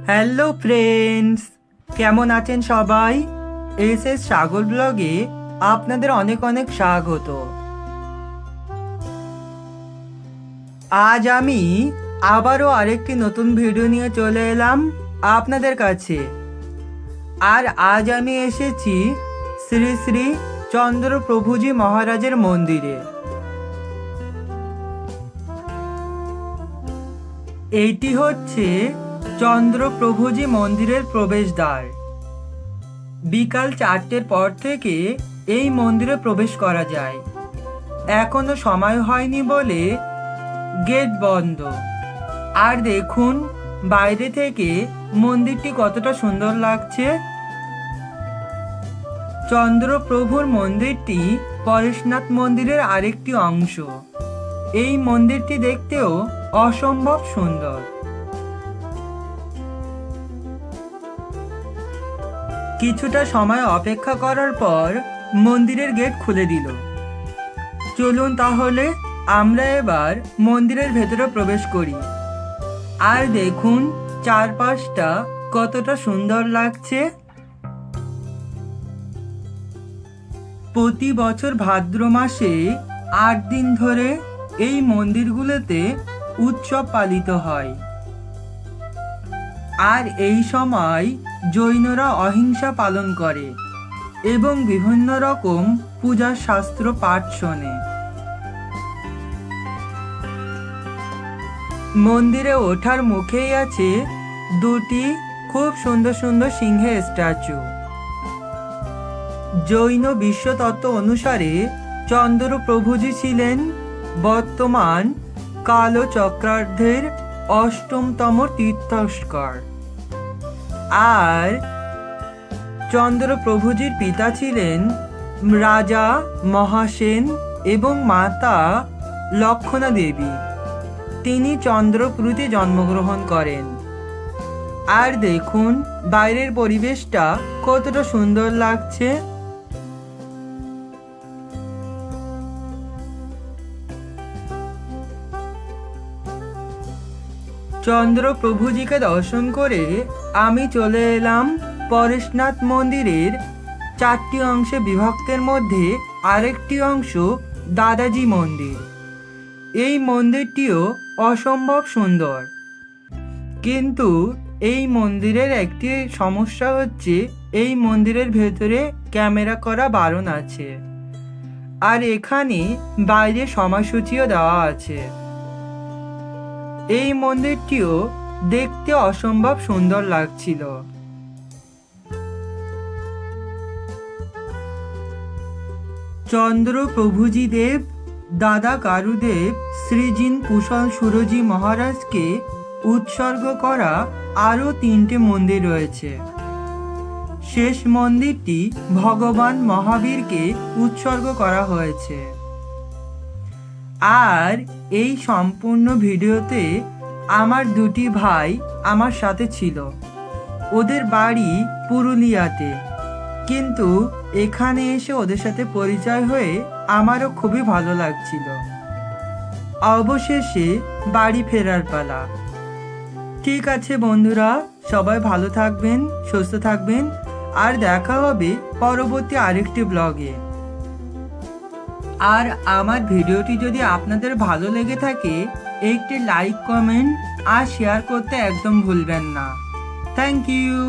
Hello friends, কেমন আছেন সবাই? এস সাগর ব্লগে আপনাদের অনেক অনেক স্বাগত। আজ আমি আবারও আরেকটি নতুন ভিডিও নিয়ে চলে এলাম আপনাদের কাছে। আর আজ আমি এসেছি শ্রী শ্রী চন্দ্রপ্রভুজি মহারাজের মন্দিরে। এইটি হচ্ছে চন্দ্রপ্রভুজি মন্দিরের প্রবেশদ্বার। বিকাল 4টের পর থেকে এই মন্দিরে প্রবেশ করা যায়। এখনো সময় হয়নি বলে গেট বন্ধ। আর দেখুন বাইরে থেকে মন্দিরটি কতটা সুন্দর লাগছে। চন্দ্রপ্রভুর মন্দিরটি পরেশনাথ মন্দিরের আরেকটি অংশ। এই মন্দিরটি দেখতেও অসম্ভব সুন্দর। কিছুটা সময় অপেক্ষা করার পর মন্দিরের গেট খুলে দিল। চলুন তাহলে আমরা এবার মন্দিরের ভেতরে প্রবেশ করি। আর দেখুন চারপাশটা কতটা সুন্দর লাগছে। প্রতি বছর ভাদ্র মাসে 8 দিন ধরে এই মন্দিরগুলোতে উৎসব পালিত হয়। আর এই সময় জৈনরা অহিংসা পালন করে এবং বিভিন্ন রকম পূজার শাস্ত্র পাঠ শোনে। মন্দিরে ওঠার মুখেই আছে দুটি খুব সুন্দর সুন্দর সিংহের স্ট্যাচু। জৈন বিশ্বতত্ত্ব অনুসারে চন্দ্রপ্রভুজি ছিলেন বর্তমান কালচক্রার্ধের 8তম তীর্থস্কর। আর চন্দ্রপ্রভুজির পিতা ছিলেন রাজা মহাসেন এবং মাতা লক্ষণা দেবী। তিনি চন্দ্রপুরীতে জন্মগ্রহণ করেন। আর দেখুন বাইরের পরিবেশটা কতটা সুন্দর লাগছে। চন্দ্রপ্রভুজিকে দর্শন করে আমি চলে এলাম পরেশনাথ মন্দিরের 4টি অংশে বিভক্তের মধ্যে আরেকটি অংশ দাদাজি মন্দির। এই মন্দিরটিও অসম্ভব সুন্দর, কিন্তু এই মন্দিরের একটি সমস্যা হচ্ছে এই মন্দিরের ভেতরে ক্যামেরা করা বারণ আছে। আর এখানে বাইরে সময়সূচিও দেওয়া আছে। এই মন্দিরটিও দেখতে অসম্ভব সুন্দর লাগছিল। চন্দ্রপ্রভুজি দেব দাদা কারুদেব শ্রীজিন কুশল সুরজি মহারাজকে উৎসর্গ করা আরও 3টে মন্দির রয়েছে। শেষ মন্দিরটি ভগবান মহাবীরকে উৎসর্গ করা হয়েছে। আর এই সম্পূর্ণ ভিডিওতে আমার 2টি ভাই আমার সাথে ছিল। ওদের বাড়ি পুরুলিয়াতে, কিন্তু এখানে এসে ওদের সাথে পরিচয় হয়ে আমারও খুবই ভালো লাগছিল। অবশেষে বাড়ি ফেরার পালা। ঠিক আছে বন্ধুরা, সবাই ভালো থাকবেন, সুস্থ থাকবেন, আর দেখা হবে পরবর্তী আরেকটি ব্লগে। আর আমার ভিডিওটি যদি আপনাদের ভালো লেগে থাকে একটি লাইক, কমেন্ট আর শেয়ার করতে একদম ভুলবেন না। Thank you.